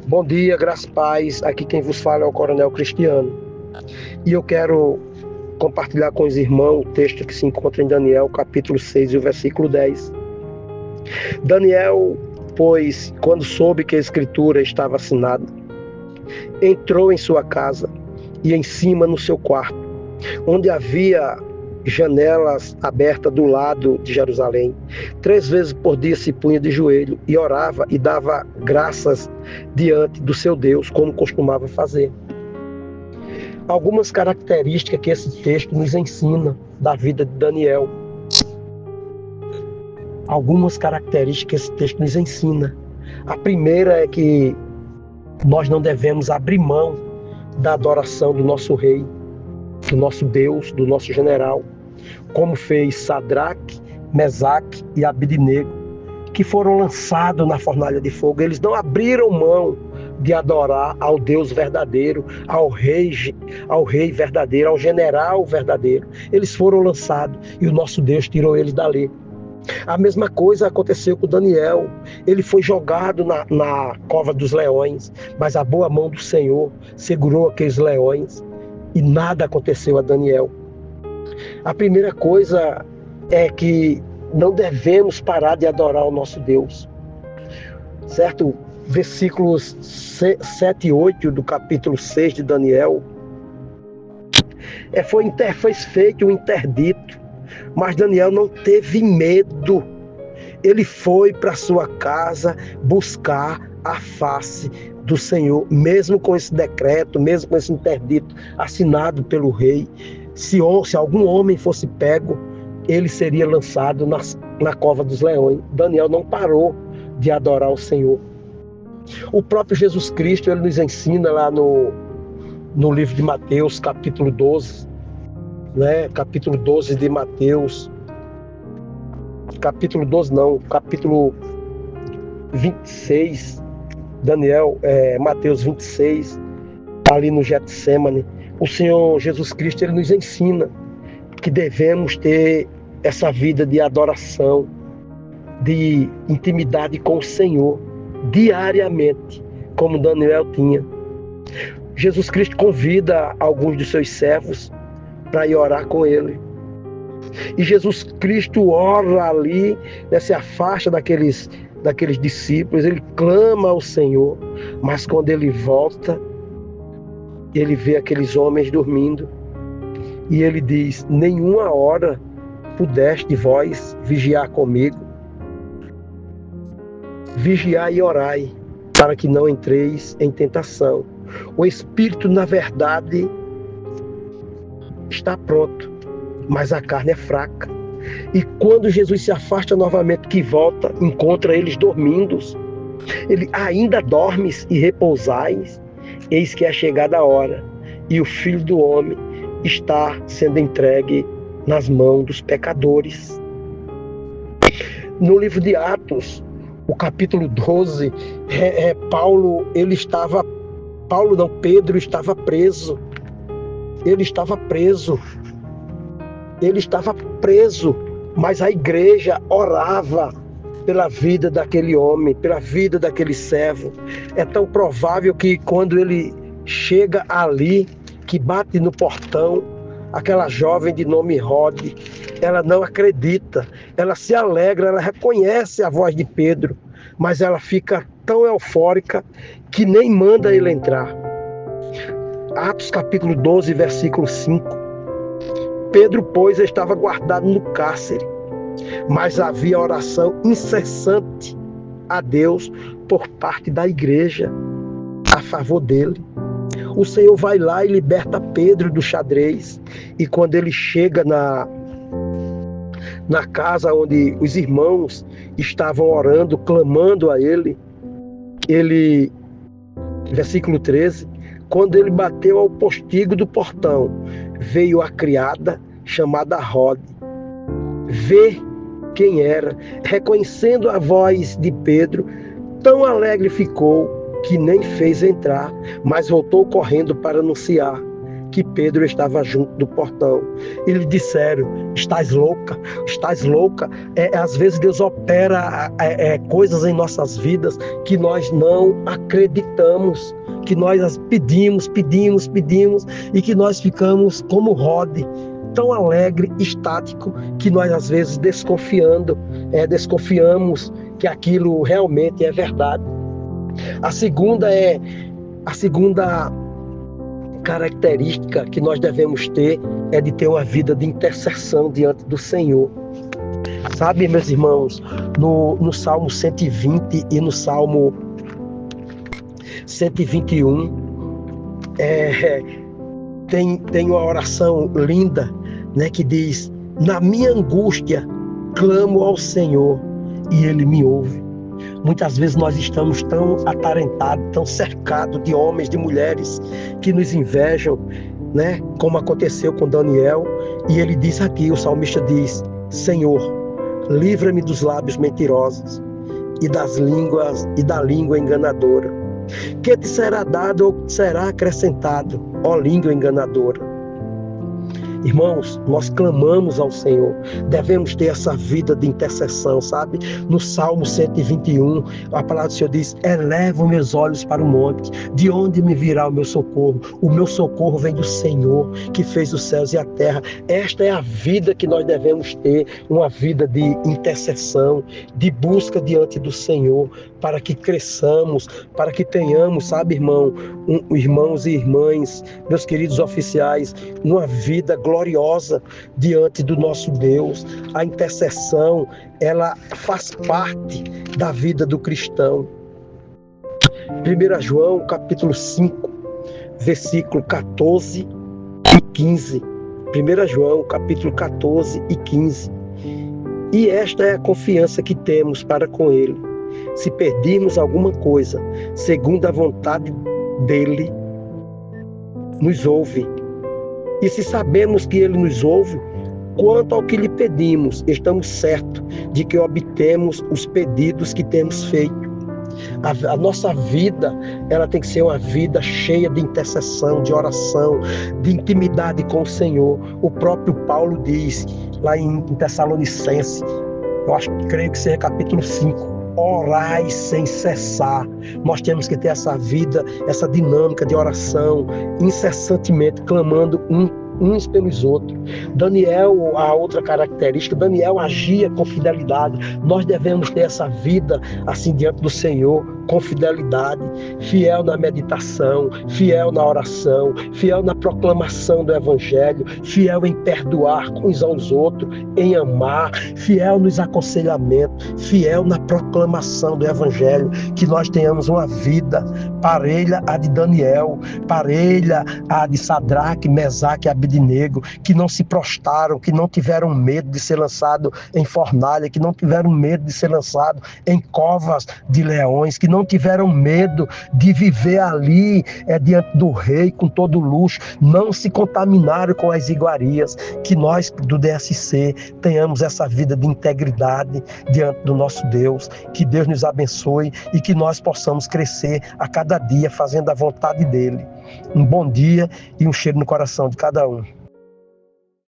Bom dia, graças e paz. Aqui quem vos fala é o Coronel Cristiano. E eu quero compartilhar com os irmãos o texto que se encontra em Daniel, capítulo 6 e o versículo 10. Daniel, pois, quando soube que a escritura estava assinada, entrou em sua casa e em cima no seu quarto, onde havia janelas abertas do lado de Jerusalém. 3 vezes por dia se punha de joelho e orava e dava graças diante do seu Deus, como costumava fazer. Algumas características que esse texto nos ensina da vida de Daniel. Algumas características que esse texto nos ensina. A primeira é que nós não devemos abrir mão da adoração do nosso rei, do nosso Deus, do nosso general, como fez Sadraque, Mesaque e Abednego, que foram lançados na fornalha de fogo. Eles não abriram mão de adorar ao Deus verdadeiro, ao rei verdadeiro, ao general verdadeiro. Eles foram lançados e o nosso Deus tirou eles dali. A mesma coisa aconteceu com Daniel. Ele foi jogado na cova dos leões, mas a boa mão do Senhor segurou aqueles leões e nada aconteceu a Daniel. A primeira coisa é que não devemos parar de adorar o nosso Deus, certo? Versículos 7 e 8 do capítulo 6 de Daniel, foi feito um interdito, mas Daniel não teve medo. Ele foi para sua casa buscar a face do Senhor, mesmo com esse decreto, mesmo com esse interdito assinado pelo rei. Se algum homem fosse pego, ele seria lançado na cova dos leões. Daniel não parou de adorar o Senhor. O próprio Jesus Cristo, ele nos ensina lá no livro de Mateus, capítulo 12, né? Capítulo 12 de Mateus, capítulo 26, Mateus 26, ali no Getsemane. O Senhor Jesus Cristo, ele nos ensina que devemos ter essa vida de adoração, de intimidade com o Senhor, diariamente, como Daniel tinha. Jesus Cristo convida alguns dos seus servos para ir orar com ele. E Jesus Cristo ora ali, né, se afasta daqueles discípulos, ele clama ao Senhor, mas quando ele volta, ele vê aqueles homens dormindo e ele diz: nenhuma hora pudeste vós vigiar comigo? Vigiai e orai, para que não entreis em tentação. O espírito, na verdade, está pronto, mas a carne é fraca. E quando Jesus se afasta novamente, que volta, encontra eles dormindo. Ele: ainda dormes e repousais? Eis que é chegada a hora, e o Filho do Homem está sendo entregue nas mãos dos pecadores. No livro de Atos, o capítulo 12, Pedro estava preso. Ele estava preso, mas a igreja orava pela vida daquele homem, pela vida daquele servo. É tão provável que quando ele chega ali, que bate no portão, aquela jovem de nome Rod, ela não acredita, ela se alegra, ela reconhece a voz de Pedro, mas ela fica tão eufórica que nem manda ele entrar. Atos capítulo 12, versículo 5. Pedro, pois, estava guardado no cárcere, mas havia oração incessante a Deus por parte da igreja a favor dele. O Senhor vai lá e liberta Pedro do xadrez, e quando ele chega na casa onde os irmãos estavam orando, clamando a ele, versículo 13, quando ele bateu ao postigo do portão, veio a criada chamada Rod, ver quem era. Reconhecendo a voz de Pedro, tão alegre ficou que nem fez entrar, mas voltou correndo para anunciar que Pedro estava junto do portão. E lhe disseram: estás louca, estás louca. Às vezes Deus opera coisas em nossas vidas que nós não acreditamos, que nós pedimos e que nós ficamos como Rode, tão alegre, estático, que nós às vezes desconfiamos que aquilo realmente é verdade. A segunda característica que nós devemos ter é de ter uma vida de intercessão diante do Senhor. Sabe, meus irmãos, no Salmo 120 e no Salmo 121, tem uma oração linda, né, que diz: na minha angústia clamo ao Senhor e Ele me ouve. Muitas vezes nós estamos tão atarentados, tão cercados de homens, de mulheres que nos invejam, né? Como aconteceu com Daniel. E ele diz aqui, o salmista diz: Senhor, livra-me dos lábios mentirosos e da língua enganadora. Que te será dado ou será acrescentado, ó língua enganadora? Irmãos, nós clamamos ao Senhor, devemos ter essa vida de intercessão, sabe? No Salmo 121, a palavra do Senhor diz: eleva meus olhos para o monte, de onde me virá o meu socorro? O meu socorro vem do Senhor, que fez os céus e a terra. Esta é a vida que nós devemos ter, uma vida de intercessão, de busca diante do Senhor, para que cresçamos, para que tenhamos, sabe, irmãos e irmãs, meus queridos oficiais, uma vida gloriosa diante do nosso Deus. A intercessão, ela faz parte da vida do cristão. 1 João, capítulo 5, versículo 14 e 15. 1 João, capítulo 14 e 15. E esta é a confiança que temos para com Ele. Se pedirmos alguma coisa, segundo a vontade dEle, nos ouve. E se sabemos que Ele nos ouve, quanto ao que lhe pedimos, estamos certos de que obtemos os pedidos que temos feito. A nossa vida, ela tem que ser uma vida cheia de intercessão, de oração, de intimidade com o Senhor. O próprio Paulo diz, lá em Tessalonicenses, creio que seja capítulo 5, orai sem cessar. Nós temos que ter essa vida, essa dinâmica de oração, incessantemente clamando uns pelos outros. Daniel, a outra característica, Daniel agia com fidelidade. Nós devemos ter essa vida assim diante do Senhor, com fidelidade, fiel na meditação, fiel na oração, fiel na proclamação do Evangelho, fiel em perdoar uns aos outros, em amar, fiel nos aconselhamentos, fiel na proclamação do Evangelho. Que nós tenhamos uma vida parelha à de Daniel, parelha à de Sadraque, Mesaque e Abednego, que não se prostraram, que não tiveram medo de ser lançado em fornalha, que não tiveram medo de ser lançado em covas de leões, que não tiveram medo de viver ali diante do rei com todo luxo, não se contaminaram com as iguarias. Que nós do DSC tenhamos essa vida de integridade diante do nosso Deus. Que Deus nos abençoe e que nós possamos crescer a cada dia fazendo a vontade dele. Um bom dia e um cheiro no coração de cada um.